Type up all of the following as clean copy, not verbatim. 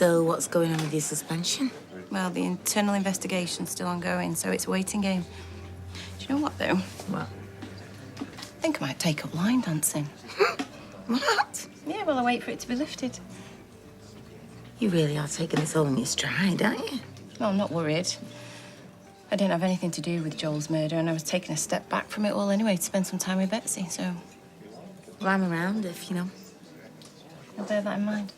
So what's going on with your suspension? Well, the internal investigation's still ongoing, so it's a waiting game. Do you know what, though? What? I think I might take up line dancing. What? Yeah, well, I wait for it to be lifted. You really are taking this all in your stride, aren't you? Well, I'm not worried. I didn't have anything to do with Joel's murder, and I was taking a step back from it all anyway to spend some time with Betsy, so... Well, I'm around if, I'll bear that in mind.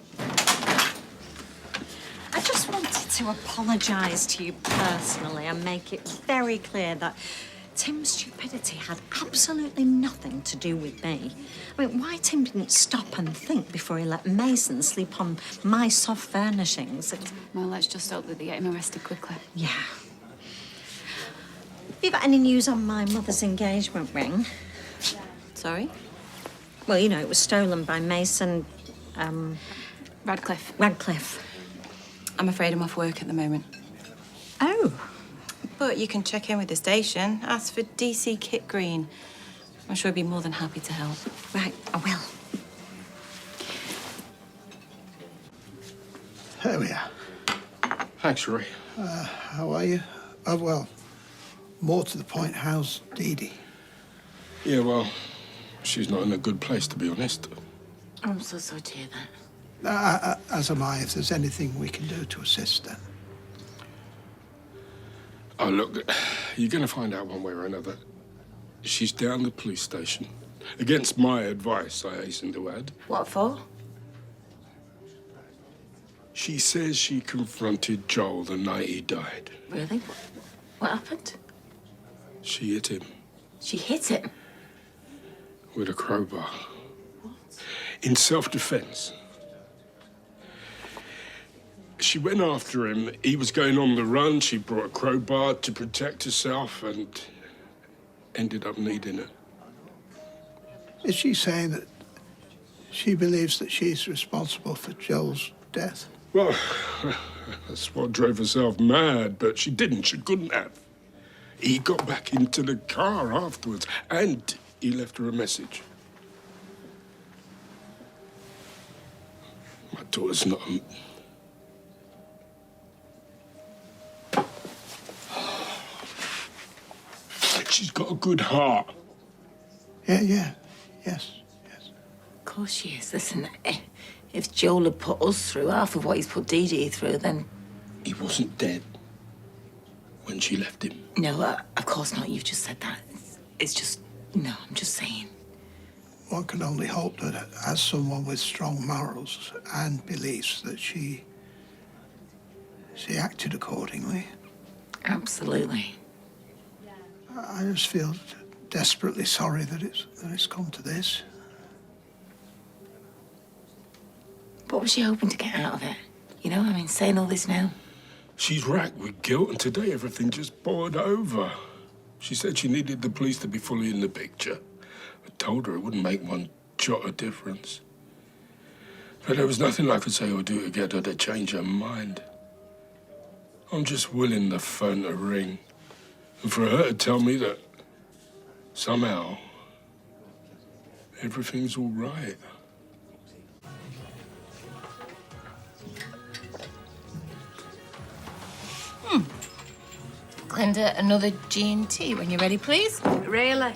I just wanted to apologise to you personally and make it very clear that Tim's stupidity had absolutely nothing to do with me. I mean, why Tim didn't stop and think before he let Mason sleep on my soft furnishings. Well, let's just hope that they get him arrested quickly. Yeah. Have you got any news on my mother's engagement ring? Sorry? Well, you know, it was stolen by Mason, Radcliffe. I'm afraid I'm off work at the moment. Oh. But you can check in with the station. Ask for DC Kit Green. I'm sure he'd be more than happy to help. Right, I will. There we are. Thanks, Roy. How are you? Oh, well, more to the point, how's Dee Dee? Yeah, well, she's not in a good place, to be honest. I'm so sorry to hear that. As am I, if there's anything we can do to assist her. Oh, look, you're going to find out one way or another. She's down the police station. Against my advice, I hasten to add. What for? She says she confronted Joel the night he died. Really? What happened? She hit him She hit him? with a crowbar. In self-defense. She went after him. He was going on the run. She brought a crowbar to protect herself and ended up needing it. Is she saying that she believes that she's responsible for Joel's death? Well, that's what drove herself mad, but she didn't. She couldn't have. He got back into the car afterwards, and he left her a message. My daughter's not... She's got a good heart. Yes. Of course she is. Listen, if Joel had put us through half of what he's put Dee Dee through, then... He wasn't dead when she left him. No, of course not. You've just said that. It's just... No, I'm just saying. One can only hope that as someone with strong morals and beliefs that she acted accordingly. Absolutely. I just feel desperately sorry that it's come to this. What was she hoping to get out of it? I mean, saying all this now. She's racked with guilt, and today everything just boiled over. She said she needed the police to be fully in the picture. I told her it wouldn't make one jot of difference. But there was nothing I could say or do to get her to change her mind. I'm just willing the phone to ring. And for her to tell me that somehow everything's all right. Glenda, another G&T when you're ready, please. Really?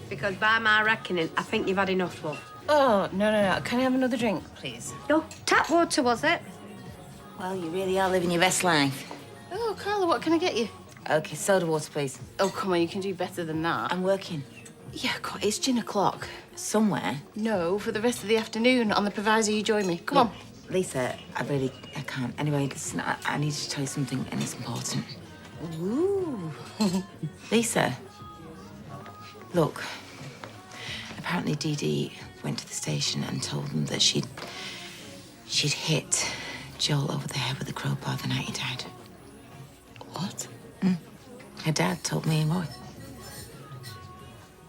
Because by my reckoning, I think you've had enough, love. Oh, no. Can I have another drink, please? No, tap water, was it? Well, you really are living your best life. Oh, Carla, what can I get you? Okay, soda water, please. Oh, come on, you can do better than that. I'm working. Yeah, God, it's gin o'clock. Somewhere. No, for the rest of the afternoon, on the proviso you join me. Come on. Lisa, I can't. Anyway, listen, I need to tell you something, and it's important. Ooh. Lisa, look, apparently Dee Dee went to the station and told them that she'd hit Joel over the head with a crowbar the night he died. What? Her dad told me and Roy.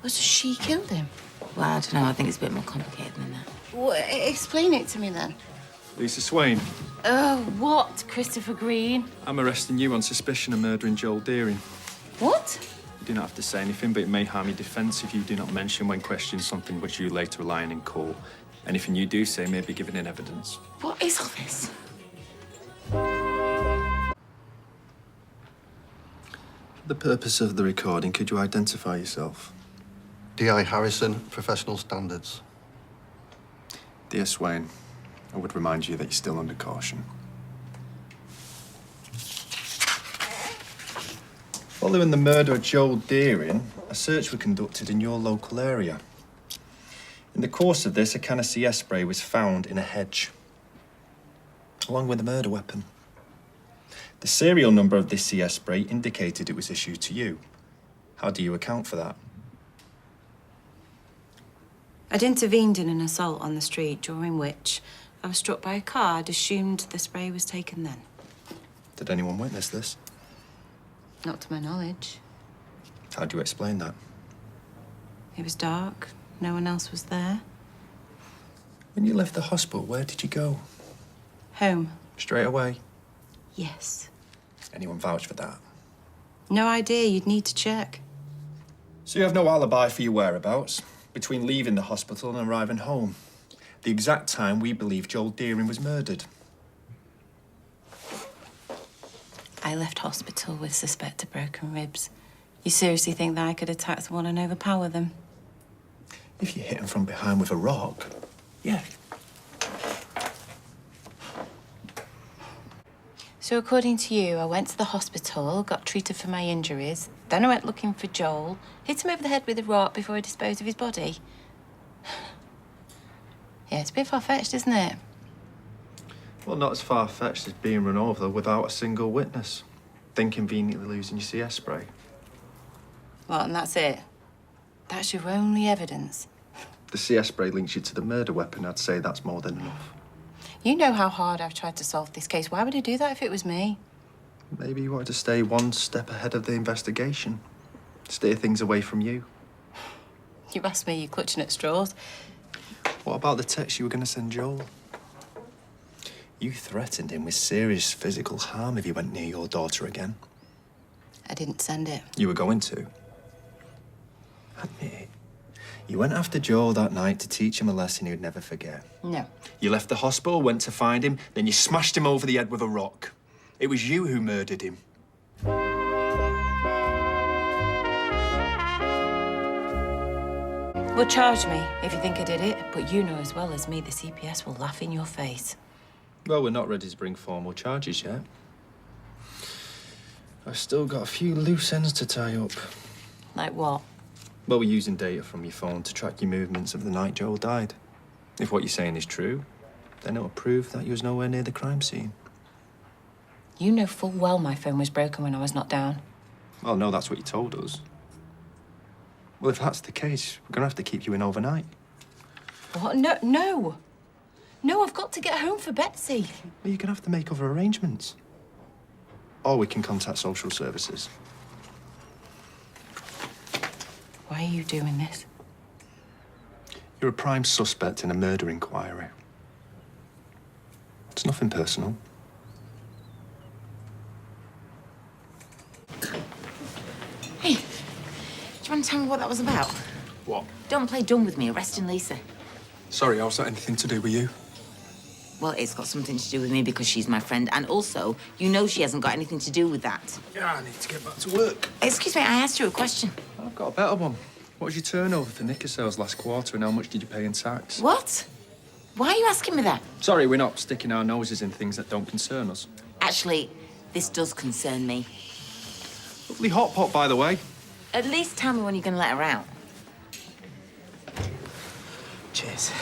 Was she killed him? Well, I don't know. I think it's a bit more complicated than that. Well, explain it to me then. Lisa Swain, Oh, what, Christopher Green? I'm arresting you on suspicion of murdering Joel Deering. What? You do not have to say anything, but it may harm your defence if you do not mention when questioned something which you later rely on in court. Anything you do say may be given in evidence. What is all this? For the purpose of the recording, could you identify yourself? D.I. Harrison, Professional Standards. Dear Swain, I would remind you that you're still under caution. Following the murder of Joel Deering, a search was conducted in your local area. In the course of this, a can of CS spray was found in a hedge, along with a murder weapon. The serial number of this CS spray indicated it was issued to you. How do you account for that? I'd intervened in an assault on the street, during which I was struck by a car. I'd assumed the spray was taken then. Did anyone witness this? Not to my knowledge. How do you explain that? It was dark. No one else was there. When you left the hospital, where did you go? Home. Straight away? Yes. Anyone vouch for that? No idea. You'd need to check. So you have no alibi for your whereabouts between leaving the hospital and arriving home. The exact time we believe Joel Deering was murdered. I left hospital with suspected broken ribs. You seriously think that I could attack someone and overpower them? If you hit him from behind with a rock, yeah. So according to you, I went to the hospital, got treated for my injuries, then I went looking for Joel, hit him over the head with a rock before I disposed of his body. Yeah, it's a bit far-fetched, isn't it? Well, not as far-fetched as being run over without a single witness, then conveniently losing your CS spray. Well, and that's it? That's your only evidence? The CS spray links you to the murder weapon. I'd say that's more than enough. You know how hard I've tried to solve this case. Why would I do that if it was me? Maybe you wanted to stay one step ahead of the investigation. Steer things away from you. You asked me, you're clutching at straws. What about the text you were going to send Joel? You threatened him with serious physical harm if he went near your daughter again. I didn't send it. You were going to. Admit it. You went after Joel that night to teach him a lesson he would never forget. No. You left the hospital, went to find him, then you smashed him over the head with a rock. It was you who murdered him. Well, charge me if you think I did it, but you know as well as me the CPS will laugh in your face. Well, we're not ready to bring formal charges yet. I've still got a few loose ends to tie up. Like what? Well, we're using data from your phone to track your movements of the night Joel died. If what you're saying is true, then it'll prove that you was nowhere near the crime scene. You know full well my phone was broken when I was not down. Well, no, that's what you told us. Well, if that's the case, we're gonna have to keep you in overnight. What? No, no. No, I've got to get home for Betsy. Well, you're gonna have to make other arrangements. Or we can contact social services. Why are you doing this? You're a prime suspect in a murder inquiry. It's nothing personal. Hey, do you want to tell me what that was about? What? Don't play dumb with me, arresting Lisa. Sorry, how's that anything to do with you? Well, it's got something to do with me because she's my friend, and also, you know she hasn't got anything to do with that. Yeah, I need to get back to work. Excuse me, I asked you a question. I've got a better one. What was your turnover for knicker sales last quarter and how much did you pay in tax? What? Why are you asking me that? Sorry, we're not sticking our noses in things that don't concern us. Actually, this does concern me. Lovely hot pot, by the way. At least tell me when you're going to let her out. Cheers.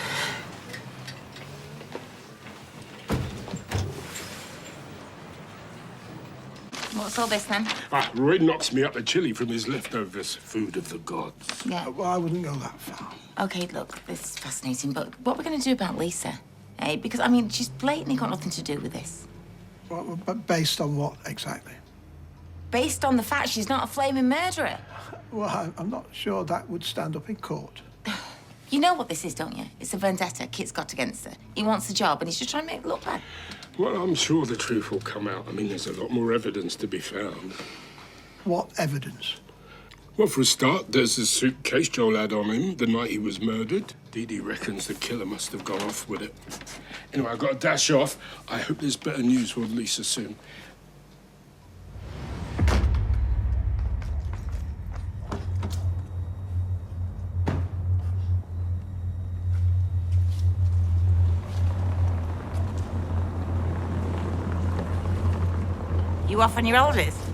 What's all this, then? Roy knocks me up the chili from his leftovers. Food of the gods. Yeah. Well, I wouldn't go that far. OK, look, this is fascinating, but what are we going to do about Lisa? Eh? Because, I mean, she's blatantly got nothing to do with this. Well, but based on what exactly? Based on the fact she's not a flaming murderer. Well, I'm not sure that would stand up in court. You know what this is, don't you? It's a vendetta Kit's got against her. He wants the job, and he's just trying to make it look bad. Well, I'm sure the truth will come out. I mean, there's a lot more evidence to be found. What evidence? Well, for a start, there's the suitcase Joel had on him the night he was murdered. Dee Dee reckons the killer must have gone off with it. Anyway, I've got to dash off. I hope there's better news for Lisa soon. You off on your holidays?